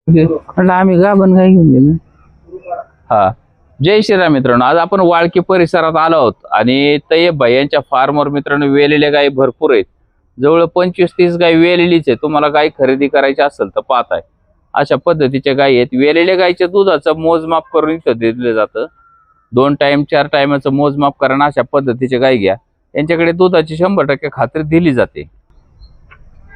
म्हटलं आम्ही गाभण गाय घेऊन गेलो. हा, जय श्रीराम मित्रांनो. आज आपण वाळकी परिसरात आलो आहोत आणि तय्यब भाई यांच्या फार्मवर मित्रांनो वेलेल्या गायी भरपूर आहेत. जवळ 25-30 गाय वेलेलीच आहे. तुम्हाला गाय खरेदी करायची असेल तर पाहताय अशा पद्धतीच्या गायी आहेत. वेलेल्या गायीच्या दुधाचं मोजमाप करून इथं दिलं जातं. 2 टाइम 4 टाइमाचं मोजमाप करणं अशा पद्धतीच्या गायी घ्या. यांच्याकडे दुधाची 100% खात्री दिली जाते.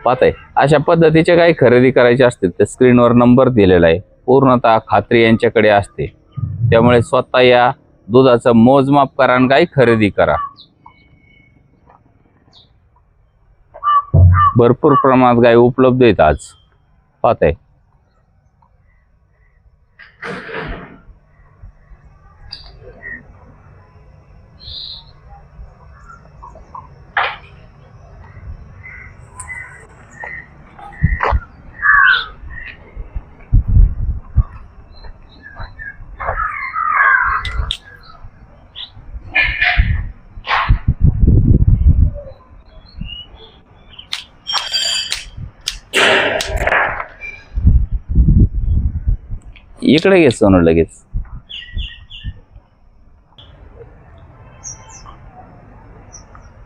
पाहताय अशा पद्धतीच्या गायी खरेदी करायची असतील तर स्क्रीनवर नंबर दिलेला आहे. पूर्णतः खात्री यांच्याकडे असते. त्यामुळे स्वतः या दुधाचं मोजमाप करा आणि गाय खरेदी करा. भरपूर प्रमाणात गाय उपलब्ध आहेत आज. पाहताय इकडे घे सोनू लगेच.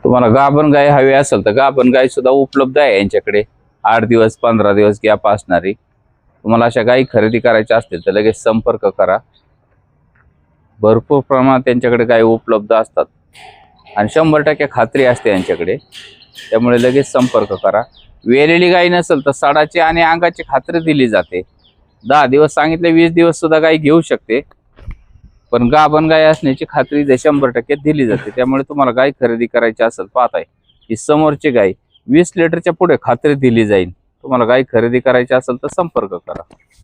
तुम्हाला गाभण गाय हवी असेल तर गाभण गाय सुद्धा उपलब्ध आहे यांच्याकडे. 8 दिवस 15 दिवस गॅप असणारी. तुम्हाला अशा गायी खरेदी करायच्या असतील तर लगेच संपर्क करा. भरपूर प्रमाणात त्यांच्याकडे गायी उपलब्ध असतात आणि 100% खात्री असते यांच्याकडे. त्यामुळे लगेच संपर्क करा. वेलेली गाय नसेल तर सडाची आणि अंगाची खात्री दिली जाते. 10 दिवस सांगितले 20 दिवस सुद्धा गाय घेऊ शकते. पण गाभण गाय असण्याची खात्री 100% दिली जाते. त्यामुळे तुम्हाला गाय खरेदी करायची असेल पाहताय ही समोरची गाय 20 लिटरच्या पुढे खात्री दिली जाईल. तुम्हाला गाय खरेदी करायची असेल तर संपर्क करा.